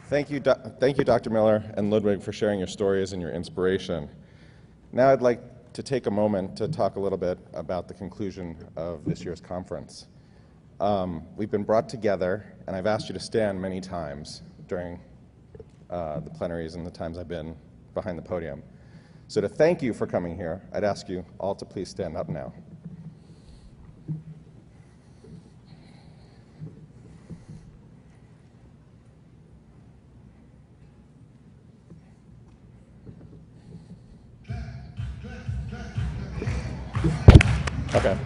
Thank you, Dr. Miller and Ludwig, for sharing your stories and your inspiration. Now I'd like to take a moment to talk a little bit about the conclusion of this year's conference. We've been brought together, and I've asked you to stand many times during the plenaries and the times I've been behind the podium. So to thank you for coming here, I'd ask you all to please stand up now. Okay.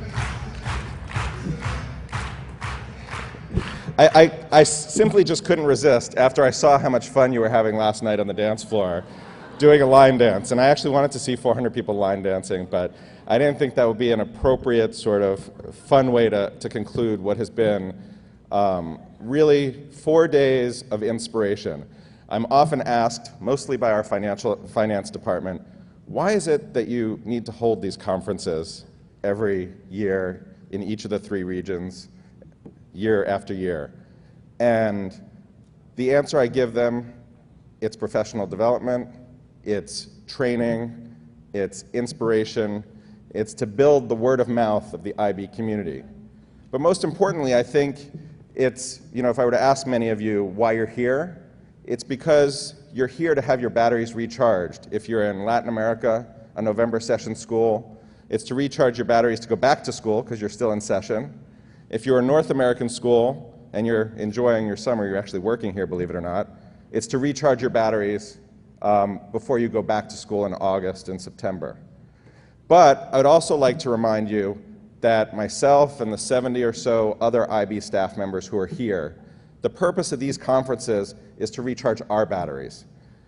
I simply just couldn't resist after I saw how much fun you were having last night on the dance floor doing a line dance. And I actually wanted to see 400 people line dancing, but I didn't think that would be an appropriate sort of fun way to conclude what has been really 4 days of inspiration. I'm often asked, mostly by our finance department, why is it that you need to hold these conferences every year in each of the 3 regions, year after year? And the answer I give them, it's professional development, it's training, it's inspiration, it's to build the word of mouth of the IB community. But most importantly, I think it's, if I were to ask many of you why you're here, it's because you're here to have your batteries recharged. If you're in Latin America, a November session school, it's to recharge your batteries to go back to school because you're still in session. If you're a North American school and you're enjoying your summer, you're actually working here, believe it or not, it's to recharge your batteries before you go back to school in August and September. But I would also like to remind you that myself and the 70 or so other IB staff members who are here, the purpose of these conferences is to recharge our batteries,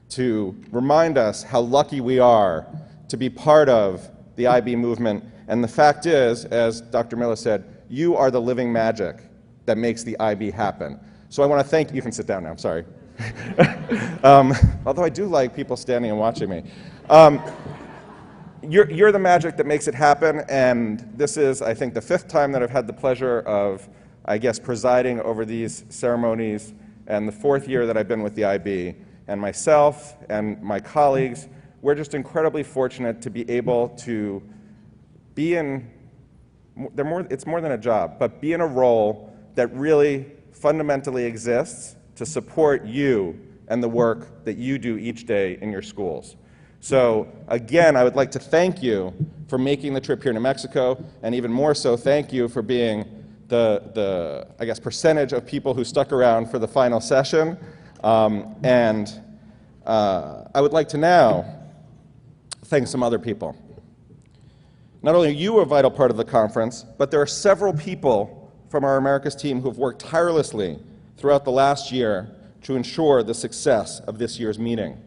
to remind us how lucky we are to be part of the IB movement. And the fact is, as Dr. Miller said, you are the living magic that makes the IB happen. So I want to thank you. You can sit down now, I'm sorry. Although I do like people standing and watching me. You're the magic that makes it happen, and this is, I think, the 5th time that I've had the pleasure of, I guess, presiding over these ceremonies, and the 4th year that I've been with the IB. And myself and my colleagues, we're just incredibly fortunate to be able to be in, it's more than a job, but be in a role that really fundamentally exists to support you and the work that you do each day in your schools. So again, I would like to thank you for making the trip here to Mexico, and even more so, thank you for being the I guess, percentage of people who stuck around for the final session. I would like to now thank some other people. Not only are you a vital part of the conference, but there are several people from our Americas team who have worked tirelessly throughout the last year to ensure the success of this year's meeting.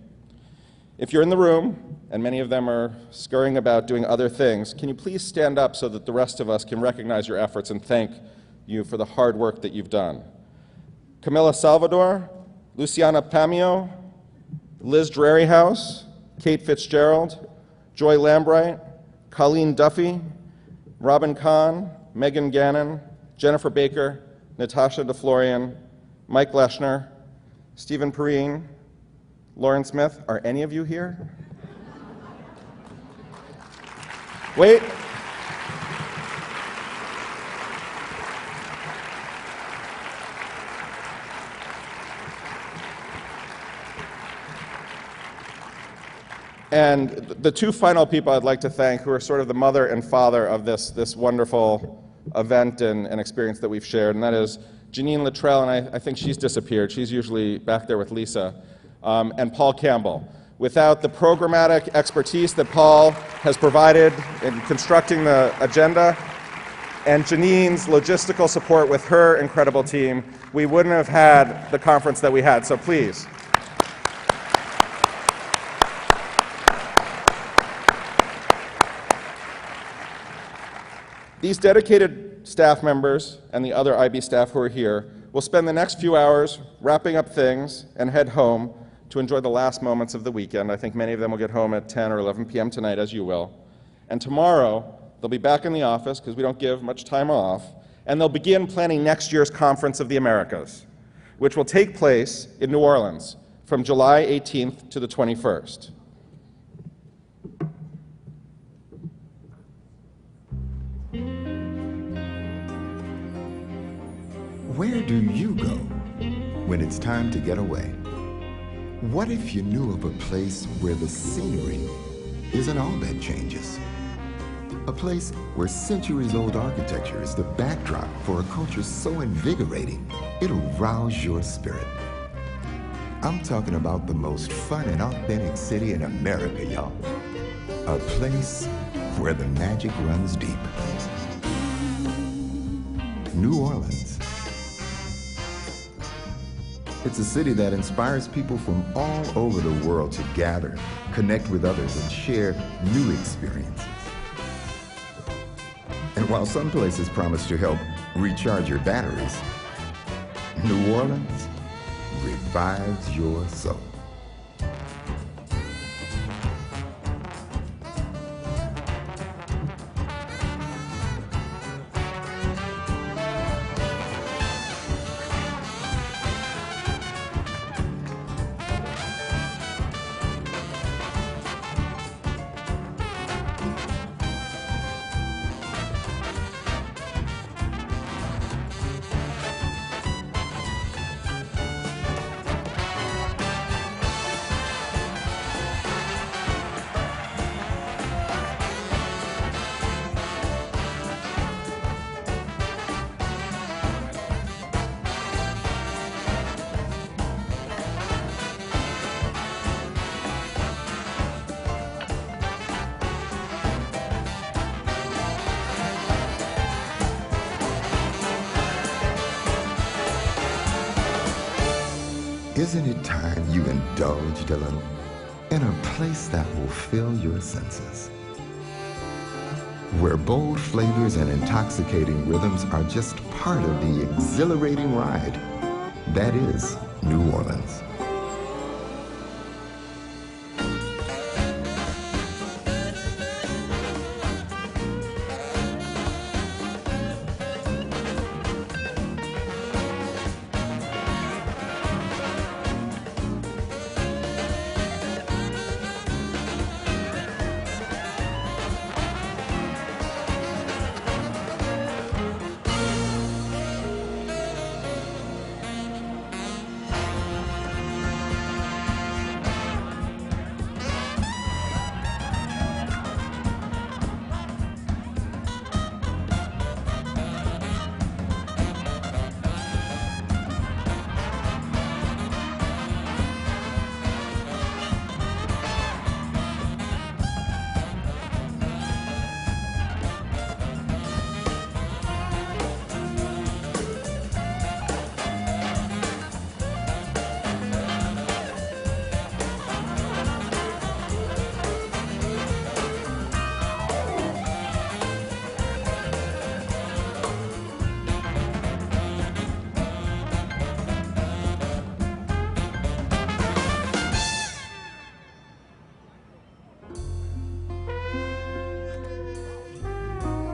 If you're in the room, and many of them are scurrying about doing other things, can you please stand up so that the rest of us can recognize your efforts and thank you for the hard work that you've done? Camila Salvador, Luciana Pamio, Liz Draryhouse, Kate Fitzgerald, Joy Lambright, Colleen Duffy, Robin Kahn, Megan Gannon, Jennifer Baker, Natasha DeFlorian, Mike Leschner, Stephen Perrine, Lauren Smith. Are any of you here? Wait. And the 2 final people I'd like to thank, who are sort of the mother and father of this wonderful event and experience that we've shared, and that is Janine Luttrell, and I think she's disappeared. She's usually back there with Lisa, and Paul Campbell. Without the programmatic expertise that Paul has provided in constructing the agenda, and Janine's logistical support with her incredible team, we wouldn't have had the conference that we had, so please. These dedicated staff members and the other IB staff who are here will spend the next few hours wrapping up things and head home to enjoy the last moments of the weekend. I think many of them will get home at 10 or 11 p.m. tonight, as you will. And tomorrow, they'll be back in the office, because we don't give much time off, and they'll begin planning next year's Conference of the Americas, which will take place in New Orleans from July 18th to the 21st. Where do you go when it's time to get away? What if you knew of a place where the scenery isn't all that changes? A place where centuries-old architecture is the backdrop for a culture so invigorating, it'll rouse your spirit. I'm talking about the most fun and authentic city in America, y'all. A place where the magic runs deep. New Orleans. It's a city that inspires people from all over the world to gather, connect with others, and share new experiences. And while some places promise to help recharge your batteries, New Orleans revives your soul. Isn't it time you indulged a little in a place that will fill your senses? Where bold flavors and intoxicating rhythms are just part of the exhilarating ride that is New Orleans.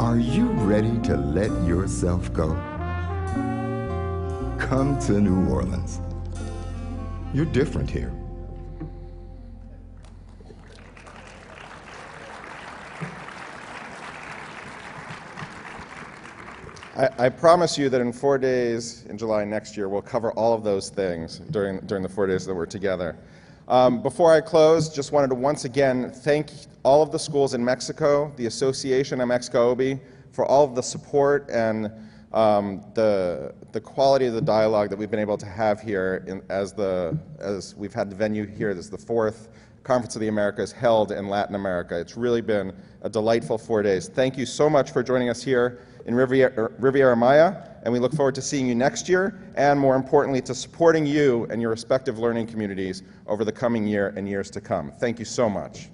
Are you ready to let yourself go? Come to New Orleans. You're different here. I promise you that in 4 days in July next year, we'll cover all of those things during the 4 days that we're together. Before I close, just wanted to once again thank all of the schools in Mexico, the Association MXCOBI, for all of the support and the quality of the dialogue that we've been able to have here as we've had the venue here. This is the 4th Conference of the Americas held in Latin America. It's really been a delightful 4 days. Thank you so much for joining us here in Riviera Maya, and we look forward to seeing you next year, and more importantly, to supporting you and your respective learning communities over the coming year and years to come. Thank you so much.